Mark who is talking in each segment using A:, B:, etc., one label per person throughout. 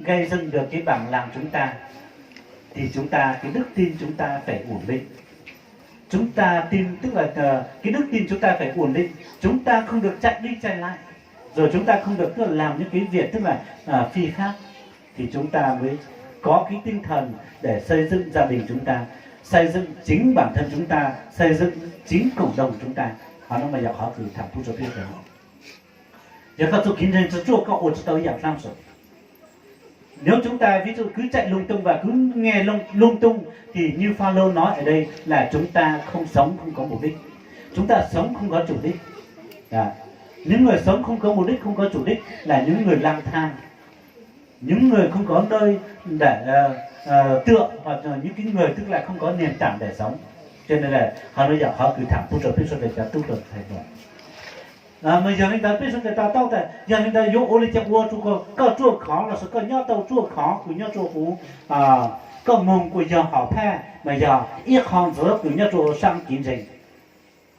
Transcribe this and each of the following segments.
A: gây dựng được cái bản làng chúng ta thì chúng ta, cái đức tin chúng ta phải ổn định. Chúng ta tin, tức là cái đức tin chúng ta phải ổn định. Chúng ta không được chạy đi chạy lại, rồi chúng ta không được tức là làm những cái việc tức là phi pháp, thì chúng ta mới có cái tinh thần để xây dựng gia đình chúng ta, xây dựng chính bản thân chúng ta, xây dựng chính cộng đồng chúng ta. Họ nói mà họ cứ thẳng thu cho biết rồi. Giờ các chú kiến trên chỗ có ổn tới dạng sang rồi. Nếu chúng ta ví dụ cứ chạy lung tung và cứ nghe lung tung thì như Phaolô nói ở đây là chúng ta không sống không có mục đích, chúng ta sống không có chủ đích. Những người sống không có mục đích, không có chủ đích là những người lang thang, những người không có nơi để tựa, hoặc là những cái người tức là không có nền tảng để sống. Cho nên là họ nói rằng họ cứ thẳng tu rồi biết rồi để cho tu được thành rồi. Mà giờ người ta biết rồi người ta tao tại giờ người ta dùng ô li chặt uo chú có chua khó là sẽ có nhau tàu chua khó của nhau chua phú có mông của giờ họ phe mà giờ ít hàng giữa của nhau chua sang kiến trình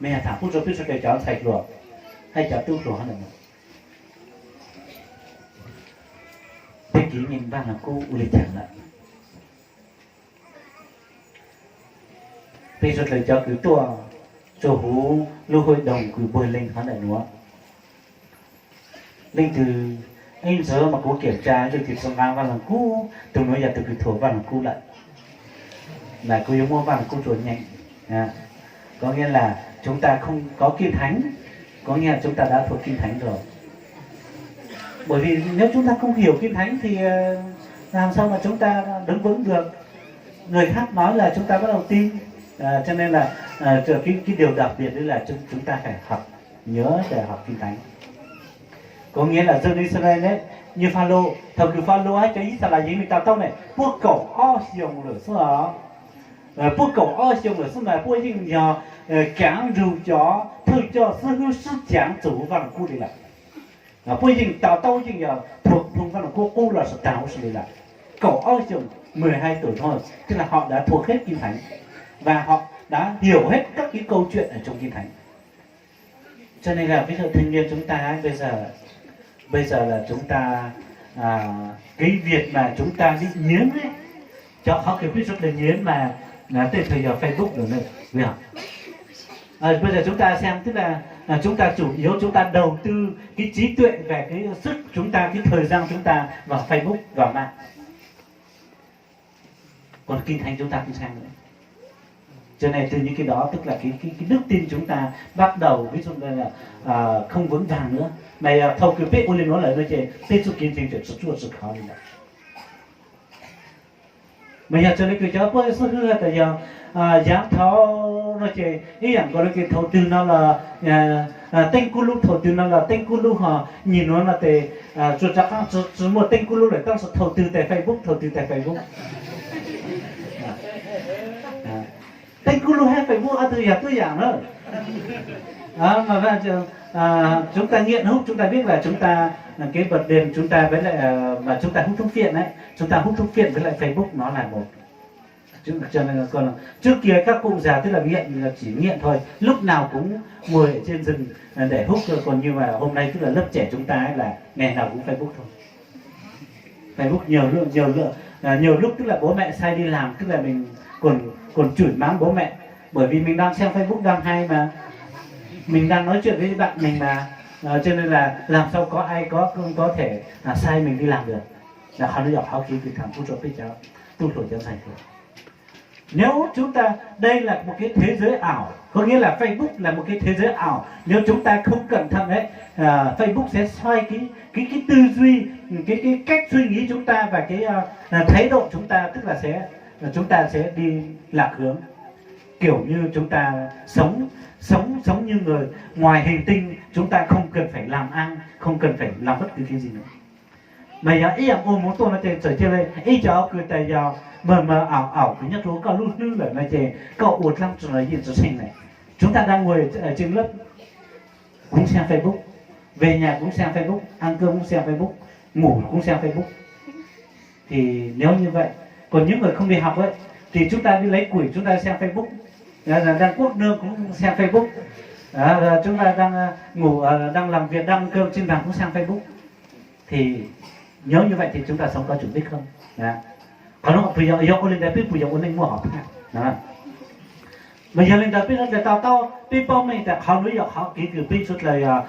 A: mình thẳng tu rồi biết rồi để cho thành rồi hay cho tu rồi nữa. Thế kỷ nhìn vang là cô ô li chặt lại. Bây giờ lời cho cứ tua cho hú lưu hội đồng cứ bơi lên hắn lại nữa. Lên từ anh giờ mà cô kiểm tra rồi thì xong ngang vào lần cũ, từ nói giờ từ cứ thổi vào lần cũ lại. Là cô yêu mua vào lần cũ trốn nhanh. Có nghĩa là chúng ta không có kinh thánh, có nghĩa là chúng ta đã thuộc kinh thánh rồi. Bởi vì nếu chúng ta không hiểu kinh thánh thì làm sao mà chúng ta đứng vững được. Người khác nói là chúng ta bắt đầu tin. Cho nên là cái điều đặc biệt đấy là chúng ta phải học, nhớ để học kinh thánh. Có nghĩa là dân Israel đấy, như Phaolô, thời kỳ Phaolô ấy cho Israel gì mình tạo tông này, buộc cầu o xiong lửa xưa, buộc cầu o xiong lửa xưa này, buộc những nhà cảng rượu chó, thôi cho sư hữu sư giảng chủ văn khu đi lại, buộc những tạo tông những nhà thuộc vùng văn khu là sự tạo sự lại, cầu o xiong 12 tuổi thôi, tức là họ đã thuộc hết kinh thánh. Và họ đã hiểu hết các cái câu chuyện ở trong kinh thánh. Cho nên là ví dụ thanh niên chúng ta ấy, bây giờ là chúng ta cái việc mà chúng ta đi nhiễm ấy, cho họ cái ví dụ là nhiễm mà là từ thời giờ Facebook rồi này, bây giờ chúng ta xem tức là chúng ta chủ yếu chúng ta đầu tư cái trí tuệ về cái sức chúng ta, cái thời gian chúng ta vào Facebook, vào mạng. Còn kinh thánh chúng ta không xem nữa. Cho nên từ những cái đó tức là cái đức tin chúng ta bắt đầu ví dụ như là không vững vàng nữa. Mà thầu cứ biết ôn nói lại nói chuyện, biết sự kiến trình chuyện chua sự khó đi lại. Mà giờ cho nên cái cháu có sự hư tại giờ dám tháo nói chuyện, ý rằng có cái thầu tư nó là tên cu lu, thầu tư nó là tên cu lu họ nhìn nó là để cho chắc chỉ một tên cu lu để tăng sự thầu tư tại Facebook, thầu tư tại Facebook. Tên cu lu hay phải mua từ giờ tôi giảng nữa. Mà chúng ta nghiện hút, chúng ta biết là chúng ta cái bật đèn chúng ta với lại mà chúng ta hút thuốc phiện đấy, chúng ta hút thuốc phiện với lại Facebook nó là một. Cho nên là còn trước kia các cụ già tức là nghiện là chỉ nghiện thôi, lúc nào cũng ngồi ở trên rừng để hút, còn như mà hôm nay tức là lớp trẻ chúng ta ấy là ngày nào cũng Facebook thôi. Facebook nhiều lúc tức là bố mẹ sai đi làm, tức là mình còn chửi mắng bố mẹ, bởi vì mình đang xem Facebook đang hay mà, mình đang nói chuyện với bạn mình mà, cho nên là làm sao có ai có thể sai mình đi làm được. Là họ đi học họ kỹ từ thằng tu cho biết cháu tu rồi cháu thành rồi. Nếu chúng ta đây là một cái thế giới ảo, có nghĩa là Facebook là một cái thế giới ảo, nếu chúng ta không cẩn thận đấy, Facebook sẽ xoay cái tư duy, cái cách suy nghĩ chúng ta và cái thái độ chúng ta, tức là chúng ta sẽ đi lạc hướng, kiểu như chúng ta sống như người ngoài hành tinh, chúng ta không cần phải làm ăn, không cần phải làm bất cứ cái gì nữa. Mà giờ ý ông muốn tôi nói chuyện chơi lên, ý cho cứ tại giờ mờ ảo cái nhất số có lúc như là nói chuyện cậu uột lắm rồi hiện trở thành này. Chúng ta đang ngồi ở trên lớp cũng xem Facebook, về nhà cũng xem Facebook, ăn cơm cũng xem Facebook, ngủ cũng xem Facebook. Thì nếu như vậy, còn những người không đi học ấy thì chúng ta đi lấy củi chúng ta xem Facebook, đang cuốc nương cũng xem Facebook, chúng ta đang ngủ, đang làm việc, đang ăn cơm trên bàn cũng xem Facebook. Thì Nếu như vậy thì chúng ta sống có chủ đích không? Đó. Còn nó bây giờ có lên đây biết bây giờ ôn lên mua học đó. Bây giờ lên đây biết là tao biết bao mìnhแต่เขาnói họ kỹ cứ biết chút là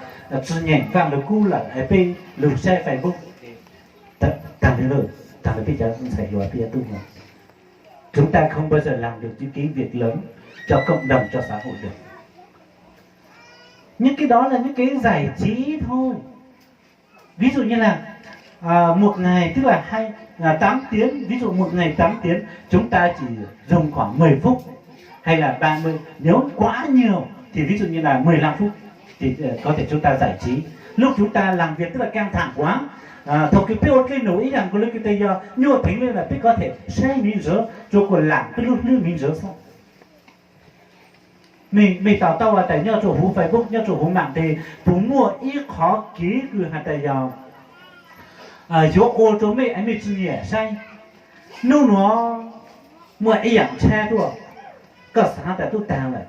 A: sự nhện vàng được cú là ở bên lùi xe phải bút tạm được rồi tạm được bây giờ phải hiểu bây giờ tu rồi. Chúng ta không bao giờ làm được những cái việc lớn cho cộng đồng, cho xã hội được. Những cái đó là những cái giải trí thôi. Ví dụ như là một ngày tức là 8 tiếng, ví dụ một ngày 8 tiếng chúng ta chỉ dùng khoảng 10 phút hay là 30, nếu quá nhiều thì ví dụ như là 15 phút thì có thể chúng ta giải trí. Lúc chúng ta làm việc tức là căng thẳng quá, thôi cái biểu cái nỗi rằng của cái tây giờ nhiều tính lên là biết có thể sai mình rỡ cho còn làm cái lúc nước mình rỡ xong. Mình tạo tao là tại nhờ chủ hú Facebook, nhờ chủ hú mạng thì cũng mua ít khó ký cứ hạt tại giờ chỗ ô tô mấy anh mới chỉ nhẹ sai nếu nó mua ít dạng xe thôi có sáng tại tôi tao này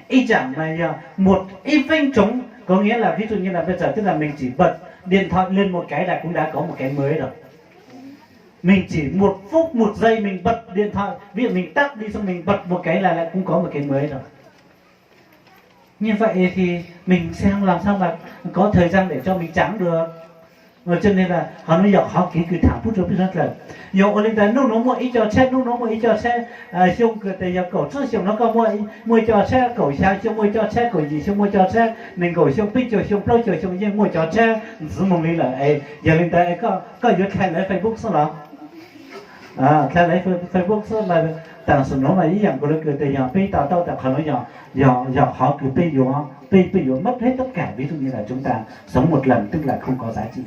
A: ít chẳng mà giờ một ít phanh trống có nghĩa là ví dụ như là bây giờ tức là mình chỉ bật điện thoại lên một cái là cũng đã có một cái mới rồi. Mình chỉ 1 phút 1 giây mình bật điện thoại, ví dụ mình tắt đi xong mình bật một cái là lại cũng có một cái mới rồi. Như vậy thì mình xem làm sao mà có thời gian để cho mình trắng được. Cho nên là họ nói dọc họ kỹ cứ thẳng phút cho biết rất là dầu lên đây nó mua ít cho xe, nó mua ít cho xe xong cái từ giờ cổ trước xong nó có mua cho xe cổ sao xong mua cho xe cổ gì xong mua cho xe mình cổ xong biết cho xong plei cho xong nhưng mua cho xe giữ mong lý là giờ lên đây có yếu khai lấy Facebook sao đó khai lấy Facebook sao là tặng sự nó mà ý rằng của nó từ giờ bây tao tại họ nói giờ họ cứ bây giờ mất hết tất cả, ví dụ như là chúng ta sống một lần tức là không có giá trị.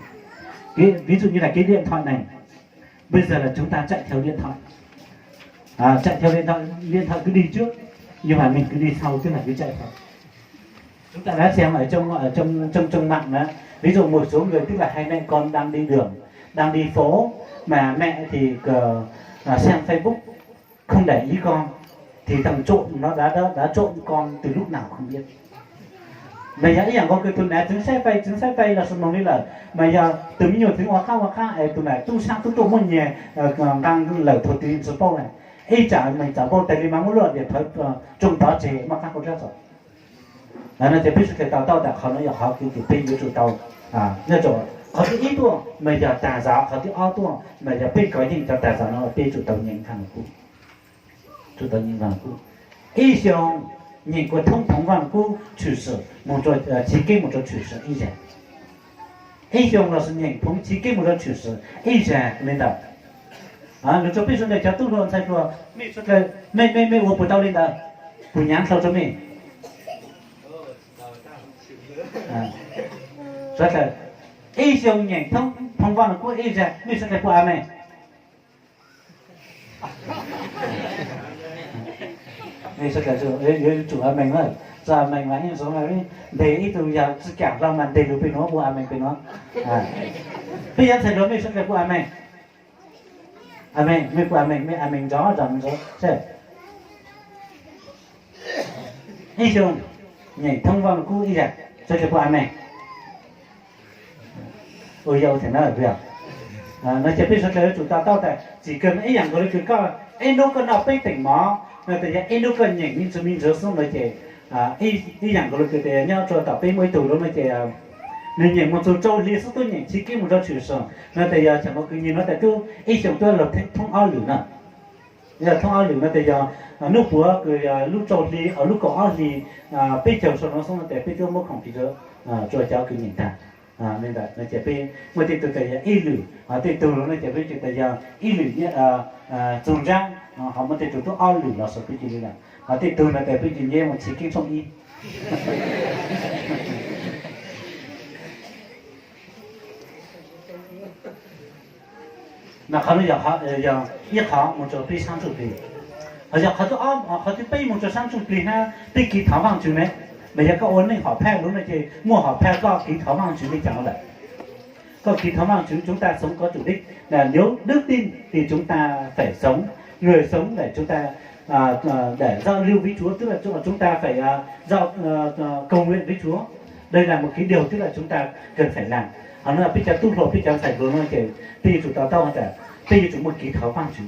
A: Ví dụ như là cái điện thoại này bây giờ là chúng ta chạy theo điện thoại, chạy theo điện thoại cứ đi trước nhưng mà mình cứ đi sau tức là cứ chạy theo. Chúng ta đã xem ở trong mạng đó, ví dụ một số người tức là hai mẹ con đang đi đường, đang đi phố mà mẹ thì xem Facebook không để ý con thì thằng trộm nó đã trộm con từ lúc nào không biết. Bây giờ ý rằng con cái tuần này chính sách vay là sự mong đi là bây giờ từ nhiều thứ hoa khác tuần này tu sang tu một nhà đang lời thuộc tiền số bao này ý trả mình trả bao tài li mang một luật để thấy trung tá chế mà khác có rất rồi. Nóจะพิสูจน์taoแต่เขาเนี่ยเขาคือเป็นอยู่จุดtaoเนี่ยจบเขาที่อีตัวไม่จะตาสาวเขาที่อ้อตัวไม่จะเป็นก้อยยิ่งจะตาสาวnóเป็นจุดtao nhìn thằng cũจุดtao nhìn thằng cũ ý xong nhìn qua thống văn cũ chủ sự một chỗ chỉ cái một chỗ chủ sự ý rằng ý xong là sự nhìn thống chỉ cái một chỗ chủ sự ý rằng lên đó lúc cho biết này cho tôi luôn sai rồi mấy uống bữa tao lên đó buổi nhắn sau cho mình rất là ý xong nhìn thống văn cũ ý rằng mấy sự này của anh này sẽ kể chủ mình ơi, giờ mình là những số này để ý từ giờ sẽ cảm ra mình để được bên nó của mình bên nó, bây giờ thầy nói mình sẽ kể của mình của mình rõ rằng rõ sẽ ý chung nhảy thông văn cũ ý rằng sẽ kể của mình, ôi dâu thì nó ở việc, nó chỉ biết sẽ kể chúng ta tao tại chỉ cần ý rằng cái coi em đâu cần học bên tỉnh mỏ người ta em đâu cần nhận mình giờ xong rồi chị ý rằng của người ta nhau cho tập bên mấy tuổi rồi mà chị nên nhận một số châu liên số tôi nhận chỉ cái một số chữ sở người ta giờ chẳng có cái gì nó tại tôi ý chúng tôi lập thông ao lửa nè giờ thông ao lửa nó tại giờ lúc của người lúc châu liên ở lúc có ao gì bây giờ số nó xong rồi tại bây giờ mất không thì giờ cho cháu cứ nhìn ta nên là nó chỉ bên một từ từ ý lửa từ nó chỉ bên từ từ ý lửa như dùng răng họ mới từ từ ao lửa là số cái gì là từ nó tại bên gì mà chỉ kinh xong ý màเขาเนี่ยเขายี่เขามันจะไป30 ปีเขาจะอ้อมเขาจะไปมันจะ30 ปีนะไปกี่ถาวรจุดไหมbây giờ các ôn này họ phèo lúc này thì mua họ phèo có kỹ tháo mang chủ đích chẳng là có kỹ tháo mang chúng ta sống có chủ đích là nếu đức tin thì chúng ta phải sống người sống để chúng ta để giao lưu với Chúa, tức là chúng ta phải cầu nguyện với Chúa. Đây là một cái điều tức là chúng ta cần phải làm. họ nói bây giờ tu lùa bây giờ phải lùa nó chỉ bây giờ tao taoแต่bây giờ chúng một kỹ thảo văn chữ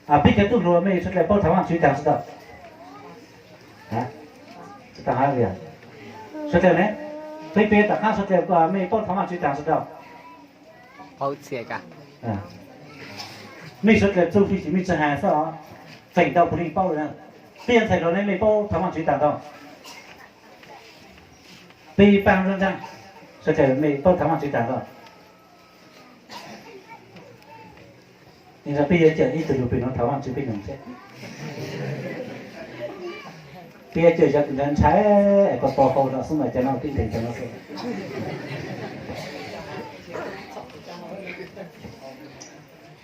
A: bây giờ tu lùa mấy xuất lại bao thảo văn chữ chẳng sao hả tao hỏi gì xuất lại đấy bây giờ tao khác xuất lại qua mấy bao thảo văn chữ chẳng sao
B: bao xe cả
A: mấy xuất lại tu phi chỉ mấy sẽ hàng sao phải đào bùn bao rồi bây giờ thầy nói mấy bao thảo văn chữ chẳng sao bây bằng răng răng xuất lại mấy bao thảo văn chữ chẳng sao nên bây giờ chờ đi từ lúc nó tháo hàng chữ bên chứ bây giờ chờ cho tụi trái có bò khô nó xong rồi cho nó tinh thần cho nó xem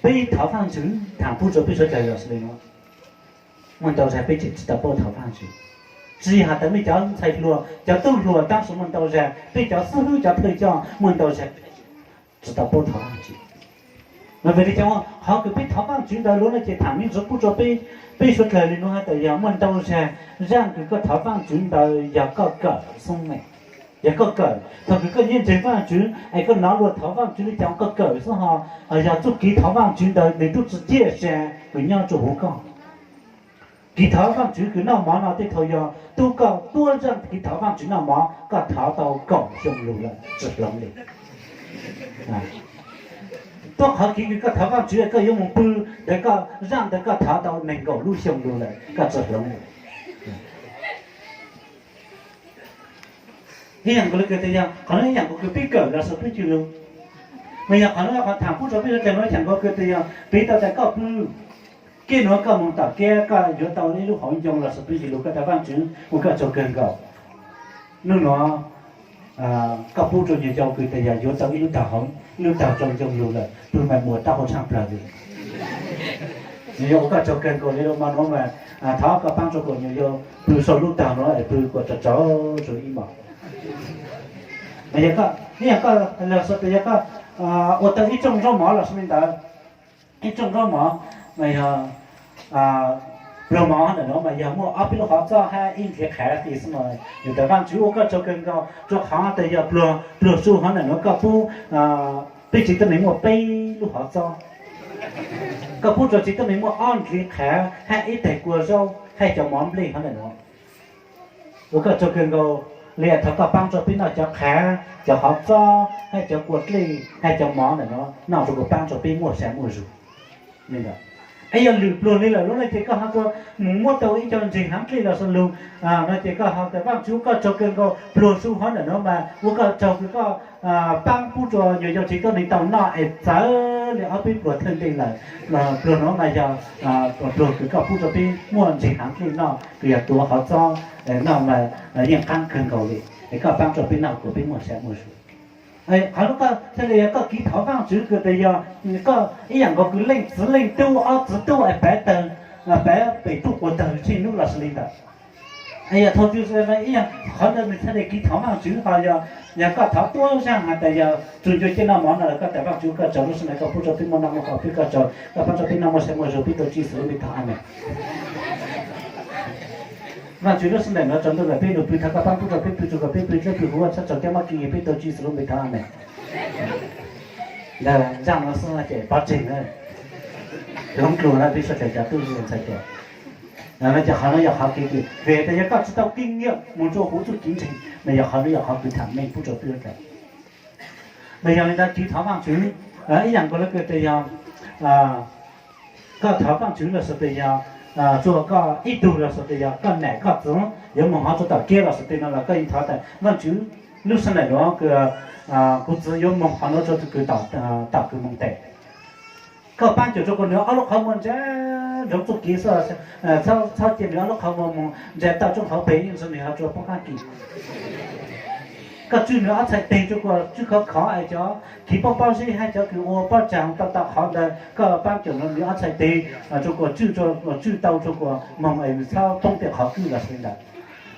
A: bây tháo hàng chữ thằng phụ trợ bây giờ chờ là gì nó mình đầu ra bây giờ chỉ đào tháo hàng chữ chỉ hạt tới bây giờ thầy lùa cho tôi lùa当时mình đầu ra bây giờ sư hữu cho thầy cho mình đầu ra chỉ đào tháo hàng chữ mà về đi cho họ cứ biết tháo bằng chuyện đó luôn là chỉ thẳng mình rất bút cho bị xuất lời nó hay tại giờ mình đâu ra rằng cứ có tháo bằng chuyện đó giờ có cỡ xong này giờ có cỡ thằng cứ có nhìn thấy bằng chuyện ai có nói luôn tháo bằng chuyện đi chẳng có cỡ sao họ giờ chút kỹ tháo bằng chuyện đó để chút chia sẻ với nhau cho hữu con kỹ tháo bằng chuyện cứ nào món nào thì thôi giờ tu cầu tu rằng kỹ tháo bằng chuyện nào món có tháo tàu cổng trong lù là rất lắm đấy tôi học kỹ cái tháo vào chữ cái dùng một bự để cái rằng để cái tháo到能够录像录来个这种cáiอย่างก็เลยเกิดแต่อย่างเขาเนี่ยอย่างก็คือปีเกิดแล้วสุดที่จืดไม่อย่างเขาเนี่ยเขาถามผู้ชมที่จะnóiอย่างก็คือแต่อย่างปีต่อแต่ก็คือcái nóก็มองต่อแกก็อยู่ต่อนี่ลูกของยงแล้วสุดที่จืดก็แต่ว่าจืดมันก็จะเกินก็นู่นเนาะcác phụ trợ nhiều giàu cứ tại giờ vô tao yêu tao trong nhiều là từ mà mùa tao không sang là gì nhiều các cho kênh của nhiều mà nó mà tháo các băng cho của nhiều từ sau lúc tao nó lại từ của cháu rồi im bảo bây giờ các là sao bây giờ các ở tao ít trong rau mỏ là sao mình đã ít trong rau mỏ mày rồi mà nó mà giờ mua áp nó họ cho hai in thiệt khá thì xong rồi nhiều cái văn chú có cho kênh cao cho họ từ giờ pro su họ nó có phu bây chỉ tới mình một bay lúc họ cho có phu cho chỉ tới mình một on thiệt khá hai ít tài của rau hay cho món lên họ nó có cho kênh cao liền thằng có băng cho bên nào cho khá cho họ cho hay cho quật lên hay cho món này nó nào cho băng cho bên mua sẽ mua rồi nên là ai giờ lụp luôn nên là lúc này chỉ có họ có mua tàu ít cho trình hãng kia là sân lụp nó chỉ có họ tại bang chú có cho kênh có luôn xuống họ là nó mà cũng có cho cái có bang phụ trợ nhiều cho chỉ có những tàu nọ ấy giá để họ biết của thân đây là luôn nó mà giờ luôn cái có phụ trợ bên mua trình hãng kia nọ thìตัวhọ cho nó mà những căn kênh cầu đi cái có bang cho bên nào của bên mua sẽ mua số họ lúc thế này có kỹ tháo vang chữ cái đây có ý rằng có cứ lên tu ai bé tờ bé bị tu của tờ trên lúc là xử lý đó giờ thôi chứ vậy ý rằng họ nên mình thế này kỹ tháo vang chữ họ giờ có tháo tua sang mà tại giờ chuẩn cho trên nào món là có tại vang chữ có cho lúc này có phụ trợ bên món nào có biết có cho có phụ trợ bên nào sẽ mua rồi biết tôi chỉ xử lý tháo này và chủ yếu là nó trong đó là bây giờ bây thằng các bạn cũng được bây giờ bây giờ bây giờ chắc chắn cái mà kinh nghiệm bây giờ chỉ sử dụng bây thằng này là rằng nó sẽ là cái quá trình này không kêu là bây giờ phải trả tư nhân sai cái là nó chỉ họ nó học cái về thì các chỉ tao kinh nghiệm muốn cho hỗ trợ chính trình bây giờ họ nó học cái thằng mình phụ trợ bây giờ bây giờ người ta chỉ tháo bằng chữ ý rằng có là cái bây giờ có tháo bằng chữ là bây giờ cho có ít đủ là sự thì có nẻ có giống giống mà họ cho tập kia là sự thì nó là cái in tháo tại vâng chứ lúc sau này đó cái cũng chỉ giống mà họ nó cho cái tập cái mông tệ có ban cho con nữa lúc không muốn chứ giống cho kia sau chuyện nữa lúc không muốn để tạo cho họ bé những sự này họ cho phong cách kỳ các chuyện nữa phải tiền cho con chứ không khó ai cho khi bao gì hay cho cái ô bao chẳng tạo họ là có ban cho nó nữa phải tiền cho con chứ tao cho con mong ấy sao không thể họ cứ là thế này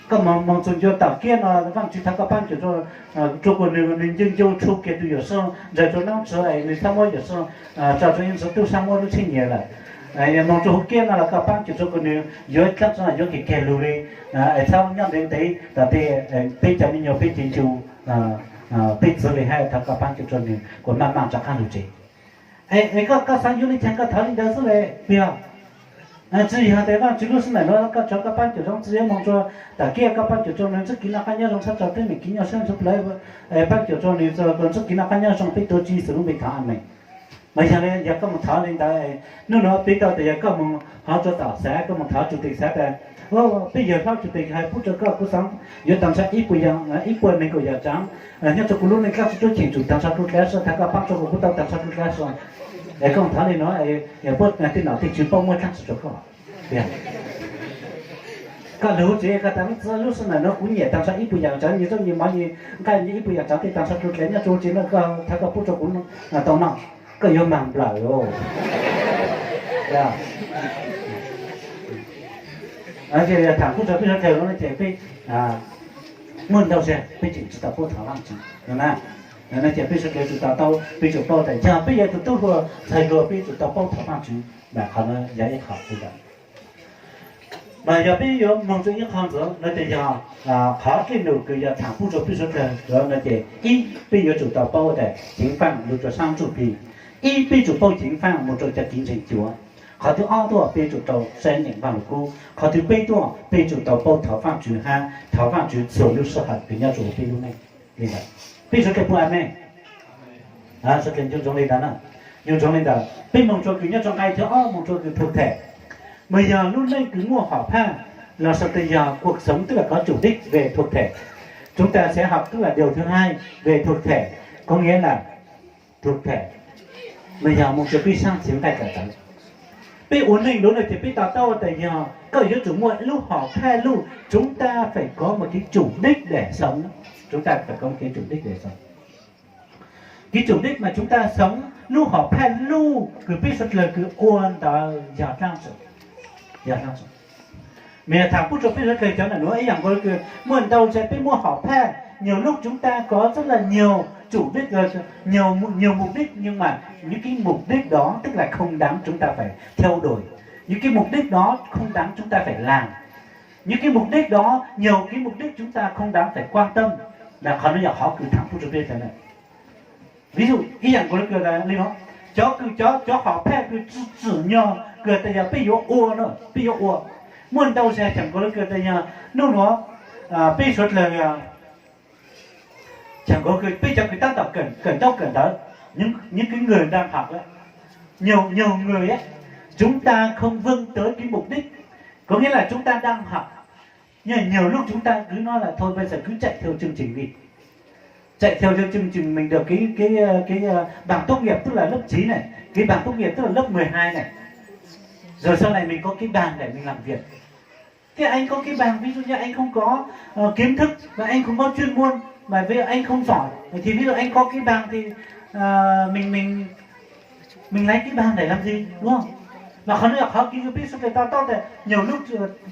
A: có mong cho tạo kia nó vang chứ thằng các ban cho con nên dân châu chụp cái từ giờ sau rồi cho nó trở lại nên sao mới giờ sau cho những số tu sao mới nó sinh nhẹ lại mong cho kia là các bạn cho con nữa dưới chắc là dưới cái kèo lùi ở sau nhau đến đấy là bây giờ mình nhiều bây giờ chủ bây giờ thì hai thằng các bạn chụp cho nên của mang mang chắc khăn được chứ ấy có sáng du lịch chẳng có thảo linh đó rồi bây giờ chỉ hạt thế mà chỉ lúc này nó có cho các bạn chụp trong chỉ mong cho tại kia các bạn chụp cho nên rất kỹ năng cá nhân trong sắp tới mình kỹ năng xem chụp lại bạn chụp cho nên giờ còn rất kỹ năng cá nhân trong cái tổ chức sử dụng bị thảo này bây giờ này giờ có một thảo linh đó nó biết đâu thì giờ có một họ cho tạo xã có một thảo chủ tịch xã đây bây giờ thảo chủ tịch hay phụ trợ các cô sáng giờ tăng sát ít bữa này có giờ trắng nhớ cho cô lúc này các chú chỉnh chủ tăng sát lúc lẽ sao thằng các bác cho cô tao tăng sát lúc lẽ sao để con thảo linh nói bớt ngày nào thì chỉ bao nhiêu tháng cho cô cái lúa chế cái tăng lúa này nó cũng nhẹ tăng sát ít bữa giờ trắng như trong nhiều mấy như cái ít bữa giờ trắng thì tăng sát lúc lẽ nhớ cho chỉ nó thằng các phụ trợ cũng là tao nặng cái yêu màng lại rồi, thì thằng phụ trợ bây giờ theo nó chạy về muốn đâu sẽ bây giờ chúng ta phụ thảo làm gì, đúng không? Nó chạy bây giờ chúng ta tao bây giờ bao tại cha bây giờ tụi tôi vừa thay rồi bây giờ tao bao thảo làm gì, là họ nó giải học bây giờ. Mà giờ bây giờ mong cho những con nữa nó thì giờ họ cái nụ cười giờ thằng phụ trợ bây giờ rồi nó chạy ít bây giờ chúng ta bao tại chính phản nụ cho sang chủ bị一被主报警犯我做在警察局，考虑二多被主到3年半了，考虑被多被主到报逃犯局哈，逃犯局所有是还人家做被路内，明白？被说给不安没？是跟用中类的呢，用中类的，被蒙做给人家做爱条蒙做给thuộc thể，bây giờ lúc này cứ mua hỏi pha là sau bây giờ cuộc sống tức là có chủ đích về thuộc thể, chúng ta sẽ học tức là điều thứ hai về thuộc thể, có nghĩa là thuộc thể. Bây giờ một cái bi sang chiếm đại cả tầng, bi ổn định đối với thì bi tạo tao tại giờ có yếu chủ mua lúc họ thay lúc chúng ta phải có một cái chủ đích để sống, chúng ta phải có một cái chủ đích để sống, cái chủ đích mà chúng ta sống lúc họ thay lúc cứ biết rất là cứ ôn đó giờ trang sự, mẹ thằng phụ trách biết rất là cho là nói rằng có cái muốn đâu sẽ biết mua họ thay nhiều lúc chúng ta có rất là nhiều chủ đích rồi nhiều mục đích nhưng mà những cái mục đích đó tức là không đáng chúng ta phải theo đuổi, những cái mục đích đó không đáng chúng ta phải làm, những cái mục đích đó nhiều cái mục đích chúng ta không đáng phải quan tâm là họ nói là họ cứ thẳng phụ trách biết thế này, ví dụ ý rằng của nó là gì đó chó họ phép cứ chỉ nhờ cười tại giờ bây giờ ua nữa bây giờ ua muốn đâu sẽ chẳng có nó cười tại giờ nó bây giờ là chẳng có cái bây giờ người ta tập cẩn đó những cái người đang học ấy nhiều người ấy chúng ta không vâng tới cái mục đích, có nghĩa là chúng ta đang học nhưng nhiều lúc chúng ta cứ nói là thôi bây giờ cứ chạy theo chương trình đi, chạy theo chương trình mình được cái bằng tốt nghiệp tức là lớp 9 này, cái bằng tốt nghiệp tức là lớp 12 này, rồi sau này mình có cái bằng để mình làm việc. Thế anh có cái bằng, ví dụ như anh không có kiến thức và anh không có chuyên môn mà ví dụ anh không giỏi thì ví dụ anh có cái bằng thì mình lấy cái bằng để làm gì, đúng không? Mà khó nói là khó kỹ biết số người ta tốt thì nhiều lúc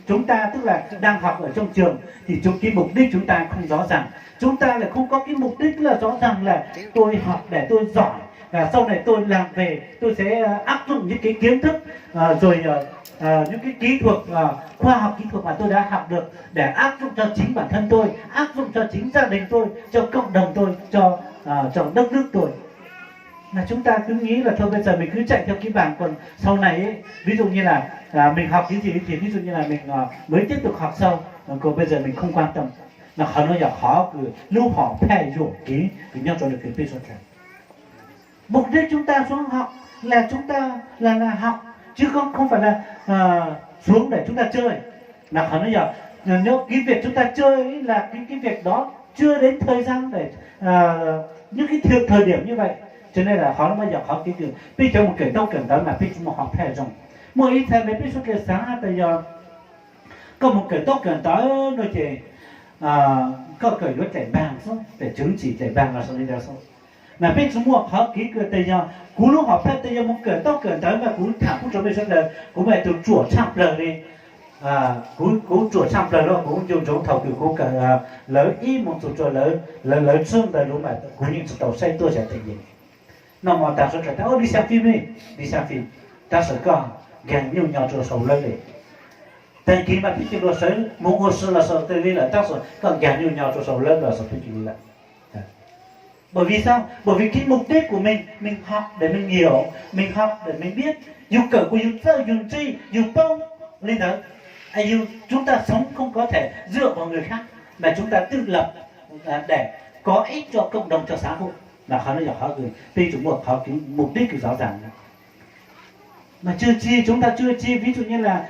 A: chúng ta tức là đang học ở trong trường thì cái mục đích chúng ta không rõ ràng, chúng ta lại không có cái mục đích là rõ ràng là tôi học để tôi giỏi và sau này tôi làm về tôi sẽ áp dụng những cái kiến thức rồi những cái kỹ thuật khoa học kỹ thuật mà tôi đã học được để áp dụng cho chính bản thân tôi, áp dụng cho chính gia đình tôi, cho cộng đồng tôi, cho đất nước tôi. Là chúng ta cứ nghĩ là thôi bây giờ mình cứ chạy theo cái bảng, còn sau này ấy, ví dụ như là mình học cái gì thì ví dụ như là mình mới tiếp tục học sau, còn bây giờ mình không quan tâm là họ nói là họ cứ lưu họ thay đổi cái nhau cho được cái bây giờ mục đích chúng ta xuống học là chúng ta là học chứ không phải là xuống để chúng ta chơi, là họ nói là nếu cái việc chúng ta chơi ấy là cái việc đó chưa đến thời gian để những cái thời điểm như vậy, cho nên là họ bây giờ họ cái chuyện bây giờ một cái đâu cần đó mà bây giờ một học thay rồi mỗi ít thay mấy biết số cái sáng bây giờ có một cái đâu cần đó nó chỉ có cái nó chạy bàn xuống để chứng chỉ chạy bàn là sao đi đâu sao mà bây giờ một họ kỹ cái bây giờ cú lúc họ thay bây giờ một cái đâu cần đó mà cú thẳng cũng cho bây giờ là cú phải từ chuột chạm lời đi cú chuột chạm lời đó cú dùng chống thầu từ cú cả lấy y một chuột lấy xương đời đúng mà cú những tàu say tôi sẽ thành gì nó mà ta sẽ thấy đi xem phim đi, đi xem phim ta sẽ có ghen nhiều nhau cho sầu lên đi, tại khi mà phim nó sẽ muốn ngồi là sợ tới đi là ta sẽ có ghen nhiều nhau cho sầu lên là sợ phim là Bởi vì sao? Bởi vì cái mục đích của mình học để mình hiểu, mình học để mình biết. Dù cỡ của dù thơ, dù tri, dù tông lên đó. Dù chúng ta sống không có thể dựa vào người khác, mà chúng ta tự lập để có ích cho cộng đồng, cho xã hội. Là họ nói họ gửi, tuy chúng một họ cái mục đích thì rõ ràng. Mà chưa chi, chúng ta chưa chi, ví dụ như là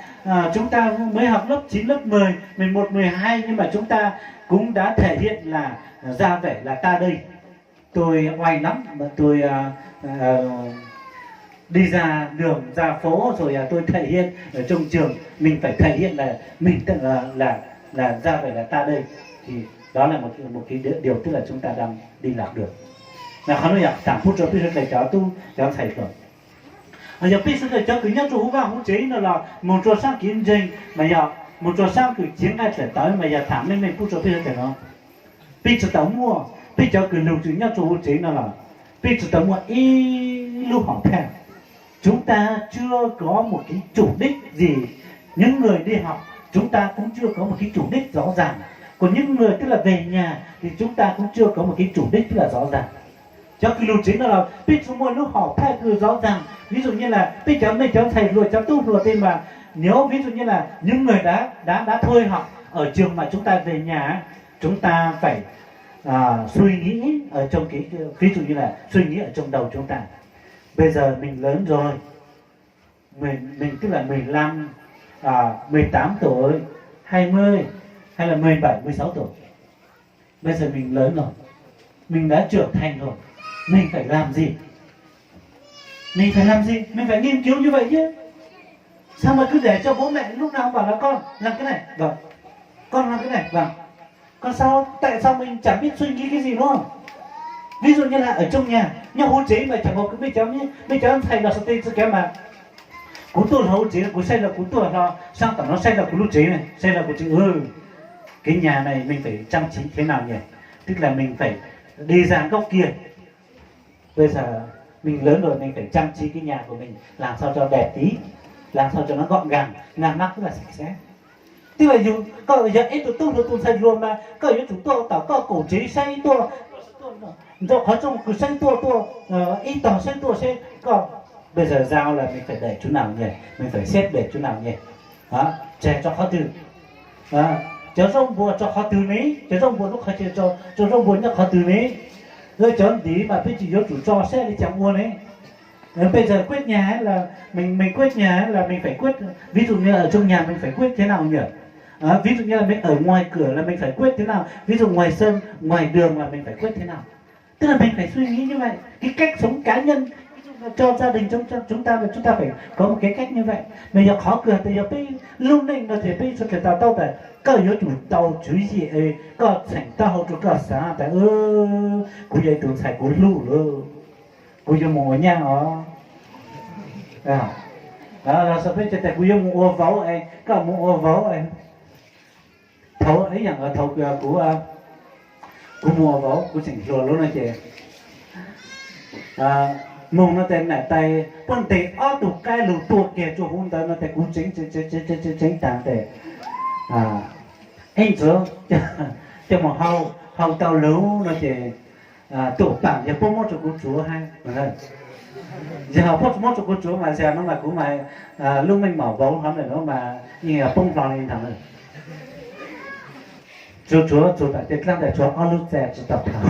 A: chúng ta mới học lớp 9, lớp 10, 11, 12, nhưng mà chúng ta cũng đã thể hiện là ra vẻ là ta đây. Tôi oai lắm, mà tôi đi ra đường, ra phố rồi tôi thể hiện ở trong trường, mình phải thể hiện là mình là ra vẻ là ta đây. Thì đó là một cái điều tức là chúng ta đang đi lạc được. Là họ nói là tạm phút cho tôi sẽ cháu tu, cháu thầy rồi. Giờ bây giờ cháu cứ nhắc cho hú vào hú chế nó là một trò sang kiến trình, mà giờ một trò sang cứ chiến ai sẽ tới, mà giờ thảm lên mình phút cho bây giờ thầy nó. Bây giờ tao mua, bây giờ cứ lưu trữ nhắc cho hú chế nó là bây giờ tao mua y lưu hỏi theo. Chúng ta chưa có một cái chủ đích gì. Những người đi học chúng ta cũng chưa có một cái chủ đích rõ ràng. Còn những người tức là về nhà thì chúng ta cũng chưa có một cái chủ đích tức là rõ ràng. Cho cái lưu chính là bây giờ mua lúc họ thay cứ rõ ràng. Ví dụ như là bây giờ mình cháu thầy rồi cháu tu rồi, thì mà nếu ví dụ như là những người đã thôi học ở trường mà chúng ta về nhà, chúng ta phải suy nghĩ ở trong cái ví dụ như là suy nghĩ ở trong đầu chúng ta. Bây giờ mình lớn rồi, mình tức là 15, 18 tuổi, 20 hay là 17, 16 tuổi. Bây giờ mình lớn rồi, mình đã trưởng thành rồi, mình phải làm gì? Mình phải làm gì? Mình phải nghiên cứu như vậy chứ. Sao mà cứ để cho bố mẹ lúc nào bảo là con làm cái này, vâng, con làm cái này, vâng. Còn sao, tại sao mình chẳng biết suy nghĩ cái gì đúng không? Ví dụ như là ở trong nhà, nhau hôn chế mà chẳng có cái bây cháu thầy là sao tên sẽ kém mà cú tuần hôn chế là cú xây là cú tuần là sang tầm nó xây là cú lúc chế này, xây là cú chế cái nhà này mình phải trang trí thế nào nhỉ? Tức là mình phải đi ra góc kia. Bây giờ mình lớn rồi mình phải trang trí cái nhà của mình làm sao cho đẹp tí, làm sao cho nó gọn gàng, ngăn nắp rất là sạch sẽ. Tức là dù có giờ ít tôi xây luôn mà có những chúng tôi tạo có cổ chế xây tôi rồi họ trong cứ xây tôi ít tỏ xây tôi sẽ còn bây giờ giao là mình phải để chỗ nào nhỉ, mình phải xếp để chỗ nào nhỉ, đó trẻ cho khó từ cho rong bùa cho khó từ mấy, cho rong bùa lúc khó cho rong bùa nó khó từ mấy, rồi cho tí mà bây giờ chủ cho xe đi chẳng mua đấy. Bây giờ quyết nhà là mình quyết nhà là mình phải quyết, ví dụ như ở trong nhà mình phải quyết thế nào nhỉ? Ví dụ như là mình ở ngoài cửa là mình phải quyết thế nào, ví dụ ngoài sân, ngoài đường là mình phải quyết thế nào. Tức là mình phải suy nghĩ như vậy, cái cách sống cá nhân cho gia đình chúng ta phải có một cái cách như vậy. Bây giờ khó cửa thì giờ bây lúc này nó thì bây giờ cái tao tại có yếu chủ tàu chú gì ấy có thành tao cho có sao tại cô dạy tụi thầy cô lù luôn cô cho mua nha đó là sao bây giờ tại cô cho mua vấu ấy có mua vấu ấy thấu ấyอย่างở thấu của mua vấu của chỉnh rồi luôn này chị mông nó tên này tay quân tị ở tụ cái lù tuột kìa cho hôn tới nó tay cũng chính tàng để anh chứ cho mà hầu tàu lú nó chỉ tụ tặng cho bố mốt cho cô chúa hay mà thôi giờ hầu bố mốt cho cô chúa mà giờ nó mà cũng mà lúc mình mở vấu không để nó mà như là bông vào lên thằng này chúa tại tết lắm để chúa ở lúc trẻ chỉ tập thảo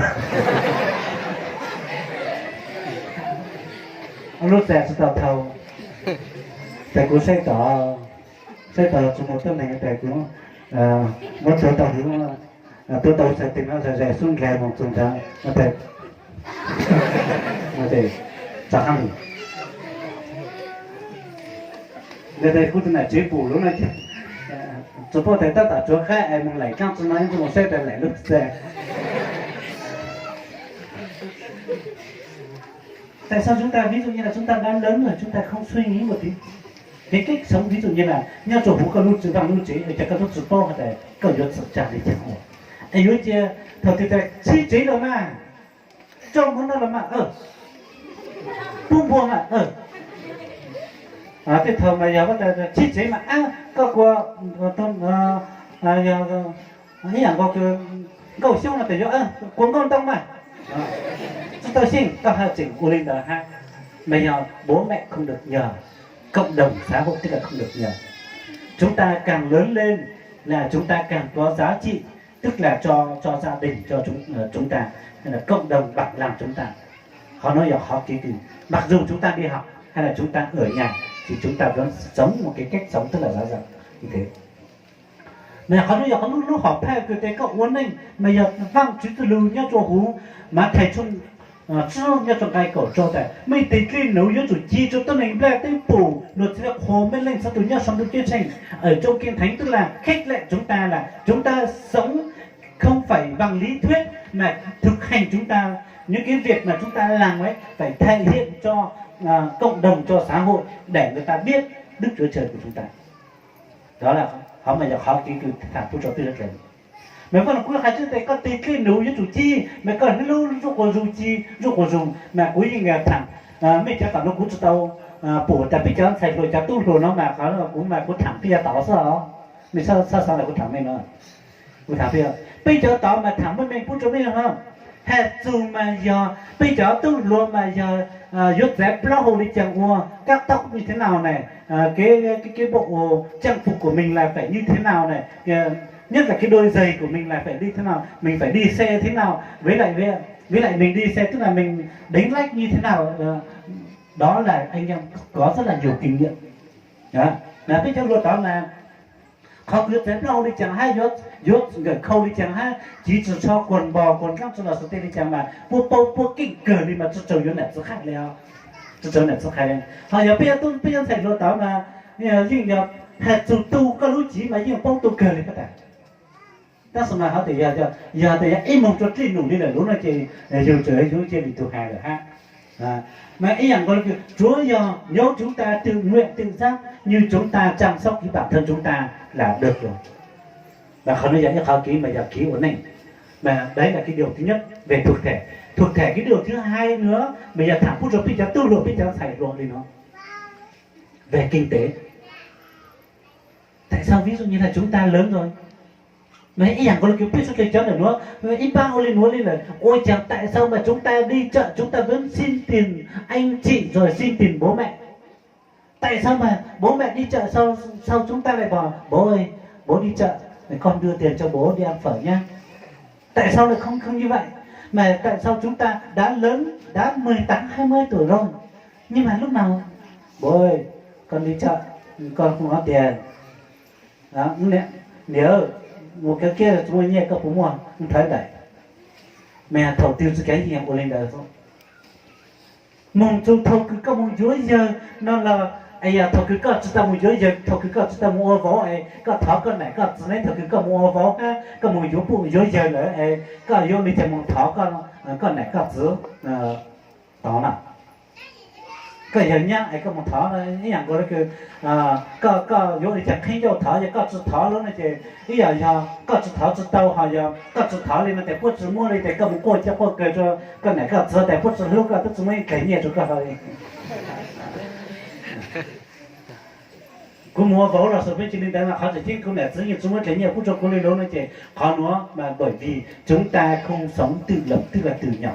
A: lúc trẻ sẽ tập thầu tại cũng xây tỏ cho một tấm này tại cũng một số tàu cũng tôi tàu sẽ tìm nó sẽ xuống ghé một chúng ta nó để chắc hẳn đây cũng là chế phủ lúc này chúng tôi thấy tất cả chỗ khác em muốn lấy căng cho nó nhưng mà sẽ phải lấy lúc xe. Tại sao chúng ta ví dụ như là chúng ta đã lớn rồi chúng ta không suy nghĩ một tí cái cách sống ví dụ như là nhau chỗ cũng có lúc chữ bằng lúc chế ở chắc có lúc chữ to hay là có yếu sập chặt đi chẳng hạn ấy yếu chưa thật thì ta chi chế rồi mà trong món đó là mà buông buông cái thời mà giờ bắt đầu chi chế mà có qua tôn ấy là có cái cầu siêu là phải cho cuốn con tông mà chúng tôi xin các hai chỉnh u linh tờ hai mà nhờ bố mẹ không được nhờ, cộng đồng xã hội tức là không được nhờ. Chúng ta càng lớn lên là chúng ta càng có giá trị, tức là cho gia đình, cho chúng ta, hay là cộng đồng bạn làm chúng ta. Họ nói là họ kỳ kỳ, mặc dù chúng ta đi học hay là chúng ta ở nhà thì chúng ta vẫn sống một cái cách sống rất là giá dặn như thế. Mà họ nói là họ lúc họ thay cái cậu uốn anh mà giờ vang chú từ lưu nhá cho hú mà thầy chung cho nhá cho cái cậu cho tại mấy tỷ kia nấu nhá chủ chi cho tôi mình ra tới phủ luật sẽ hồ bên lên sao tụi nhá xong tụi kia thành ở trong kinh thánh, tức là khích lệ chúng ta là chúng ta sống không phải bằng lý thuyết mà thực hành chúng ta những cái việc mà chúng ta làm ấy phải thể hiện cho cộng đồng, cho xã hội để người ta biết Đức Chúa Trời của chúng ta. Đó là họ mà họ cái thằng tôi cho tôi rất là mấy con cũng hay chứ tại con tì cái nấu với chủ chi mấy con nó lưu rút của dù chi rút của dùng mà cuối gì nghe thằng mấy cháu tao nó cũng tao bổ tại bây giờ thầy rồi cháu tu rồi nó mà nó cũng mà cũng thẳng kia tao sao mình sao lại cũng thẳng này nữa cũng thẳng kia bây giờ tao mà thẳng với mình cũng cho biết không hệ dù mà giờ bây giờ tu luôn mà giờ dốt dép lo hồ đi chẳng mua các tóc như thế nào này, cái bộ trang phục của mình là phải như thế nào này, nhất là cái đôi giày của mình là phải đi thế nào, mình phải đi xe thế nào, với lại mình đi xe tức là mình đánh lách như thế nào. Đó là anh em có rất là nhiều kinh nghiệm đó. Là bây giờ luật đó là không biết thế đâu đi chẳng hay dốt người khâu đi chẳng hay chỉ cho quần bò quần khác cho là số tiền đi chẳng mà mua kinh cờ đi mà cho trâu này số khác liền cho trâu này số khác liền họ giờ bây giờ thầy luật đó mà nhưng giờ hạt chủ tu có lối chỉ mà nhưng bông tu cờ đi các bạn. Đó xong là họ thì giờ thì em mong cho trên nụ đi là lúc này chị dù trời chú trên bị thuộc hàng rồi ha. Mà ý rằng con Chúa giờ nếu chúng ta tự nguyện tự giác như chúng ta chăm sóc cái bản thân chúng ta là được rồi. Và không nói dẫn cho ký mà giờ ký ổn định. Mà đấy là cái điều thứ nhất về thuộc thể. Thuộc thể cái điều thứ hai nữa bây giờ thẳng phút rồi bây giờ tu luyện bây giờ xảy rồi đi nó. Về kinh tế. Tại sao ví dụ như là chúng ta lớn rồi mà ý rằng con biết số cái chấm này nữa ít ba ô lên là ôi chẳng tại sao mà chúng ta đi chợ chúng ta vẫn xin tiền anh chị rồi xin tiền bố mẹ, tại sao mà bố mẹ đi chợ sao chúng ta lại bảo bố ơi bố đi chợ con đưa tiền cho bố đi ăn phở nhá, tại sao lại không như vậy, mà tại sao chúng ta đã lớn đã 18 20 tuổi rồi nhưng mà lúc nào bố ơi con đi chợ con không có tiền đó nếu một cái kia là chúng tôi nghe các phụ mua không thấy đấy mẹ thầu tiêu cho cái gì em lên đời không mong chú thầu cứ có mong chúa giờ nó là ai à thầu cứ có chúng ta mong chúa giờ thầu cứ có chúng ta mua vó ấy có thọ con này có lấy thầu cứ có mua vó ha có mong chúa phụ chúa giờ nữa ấy có vô đi tìm mong thọ con này có giữ đó nào cái giờ nhá ấy có một thỏ này ý rằng gọi là có vô thì chẳng khi vô thỏ giờ có chút thỏ lớn này chứ ý giờ có chút thỏ chút tàu họ giờ có chút thỏ lên mà để bớt chút mua lên để có một cô cho cô cười cho con này có chút để bớt chút lúc có chút mấy cái nhẹ chút cái thôi cũng mua vốn là số mấy chuyện đấy mà họ chỉ chính cũng là tự nhiên chúng mới cái nhẹ bớt cho cô lên lớn này chứ họ nữa mà bởi vì chúng ta không sống tự lập tức là từ nhỏ.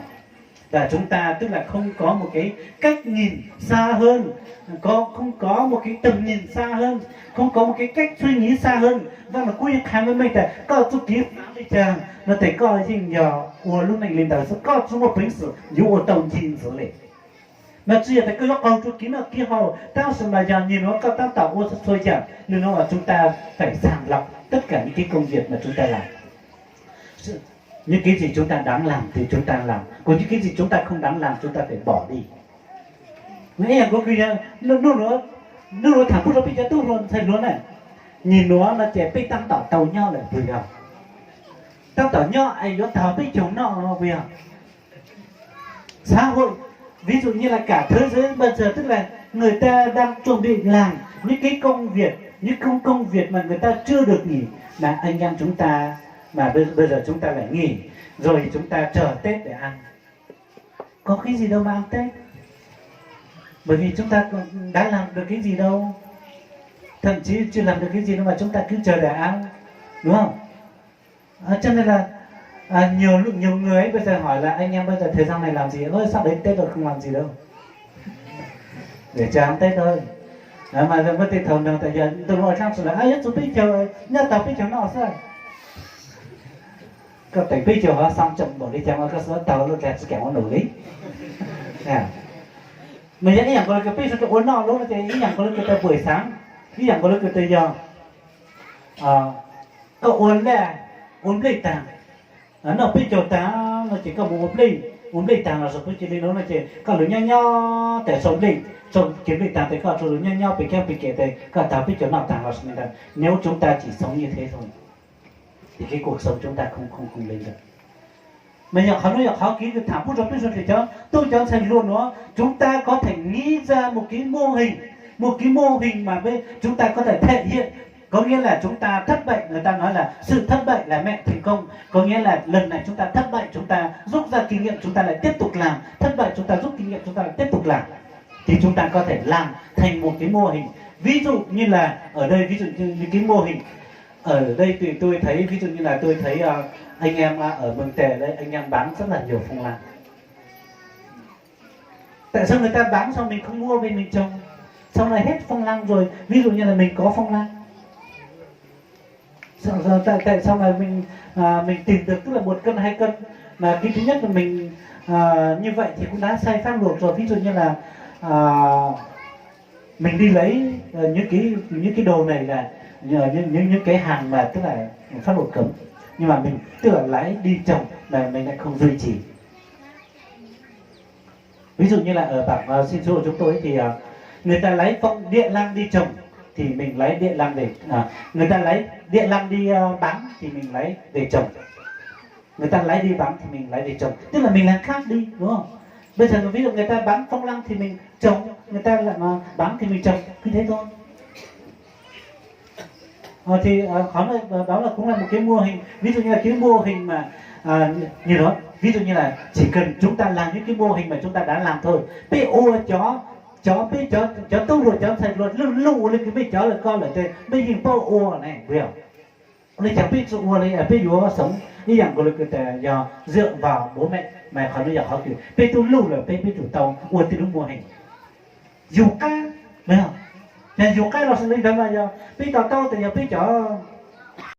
A: Và chúng ta tức là không có một cái cách nhìn xa hơn, không có một cái tầm nhìn xa hơn, không có một cái cách suy nghĩ xa hơn. Và là cuối tháng với mình là có chút ký đi chàng nó thấy có gì nhỏ của lúc này lên đầu sẽ có chút một bình sự dù ở tổng nhìn xử lý mà chỉ là cái con chút ký nó kia hồ tao sẽ là giờ nhìn nó có tao tạo ô sẽ thôi chẳng nên nó là chúng ta phải sàng lọc tất cả những cái công việc mà chúng ta làm. Những cái gì chúng ta đáng làm thì chúng ta làm, còn những cái gì chúng ta không đáng làm chúng ta phải bỏ đi. Nghe có khi nó thẳng phút nó bị cho tôi luôn thấy luôn này, nhìn nó trẻ bị tăng tàu nhau lại vừa học, tăng tàu nhau ai nó tàu bị chống nó vừa học. Xã hội ví dụ như là cả thế giới bây giờ tức là người ta đang chuẩn bị làm những cái công việc, những công việc mà người ta chưa được nghỉ mà anh em chúng ta mà bây giờ chúng ta lại nghỉ rồi chúng ta chờ Tết để ăn, có cái gì đâu mà ăn Tết, bởi vì chúng ta đã làm được cái gì đâu, thậm chí chưa làm được cái gì đâu mà chúng ta cứ chờ để ăn, đúng không? Cho nên là Nhiều người ấy bây giờ hỏi là anh em bây giờ thời gian này làm gì, ơi sắp đến Tết rồi không làm gì đâu, để chờ ăn Tết thôi. Mà vẫn thì thường thường tại giờ tôi ngồi trong là ai chúng biết chờ nhớ tao biết chờ nào sao có thể biết chờ họ xong chậm bỏ đi chăng có số tàu luôn kẹt kẹo nổi lý nè mình nhữngอย่างcái biết số ôn nọ lúc là nhữngอย่างcó cái buổi sáng nhữngอย่างcó cái giờ có ôn là ôn lấy tàng nó biết chờ ta nó chỉ có một ôn lấy tàng là số biết chỉ nó chỉ có lưỡi nho để sống đi trong kiếm được tàng thì có số lưỡi nho bị kẹt thì có ta biết chỗ nào tàng là sao này nếu chúng ta chỉ sống như thế thôi thì cái cuộc sống chúng ta không lên được. Mình nói khó kỹ thảm phúc rồi biết rồi thì tôi cho thành luôn đó, chúng ta có thể nghĩ ra một cái mô hình mà với chúng ta có thể thể hiện, có nghĩa là chúng ta thất bại, người ta nói là sự thất bại là mẹ thành công, có nghĩa là lần này chúng ta thất bại chúng ta rút ra kinh nghiệm chúng ta lại tiếp tục làm, thất bại chúng ta rút kinh nghiệm chúng ta lại tiếp tục làm, thì chúng ta có thể làm thành một cái mô hình. Ví dụ như là ở đây, ví dụ như cái mô hình ở đây thì tôi thấy, ví dụ như là tôi thấy anh em ở Mường Tè đây, anh em bán rất là nhiều phong lan. Tại sao người ta bán xong mình không mua về mình trồng, xong rồi hết phong lan rồi, ví dụ như là mình có phong lan, tại sao mà mình tìm được tức là 1 cân 2 cân, mà cái thứ nhất là mình như vậy thì cũng đã sai pháp luật rồi. Ví dụ như là mình đi lấy những cái đồ này là những cái hàng mà tức là pháp luật cấm, nhưng mà mình tức là lấy đi trồng mà mình lại không duy trì. Ví dụ như là ở bảng xin số của chúng tôi thì người ta lấy phong địa lăng đi trồng thì mình lấy địa lăng để người ta lấy địa lăng đi bán thì mình lấy để trồng, người ta lấy đi bán thì mình lấy để trồng, tức là mình làm khác đi, đúng không? Bây giờ ví dụ người ta bán phong lăng thì mình trồng, người ta lại mà bán thì mình trồng, cứ thế thôi. Thì đó là cũng là một cái mô hình. Ví dụ như là cái mô hình mà như đó, ví dụ như là chỉ cần chúng ta làm những cái mô hình mà chúng ta đã làm thôi. Bây ô chó tu rồi chó thành luật lù lên cái bây chó là con là thế bây giờ bao ô này hiểu nên chẳng biết sự ô này bây giờ sống như dạng của lực giờ dựa vào bố mẹ mà khó nói giờ khó kiểu bây tu lù là bây chủ tàu ô từ đúng mô hình dù ca thấy không? Nên dù cái là sinh lý thôi mà giờ bây tàu thì giờ bây chó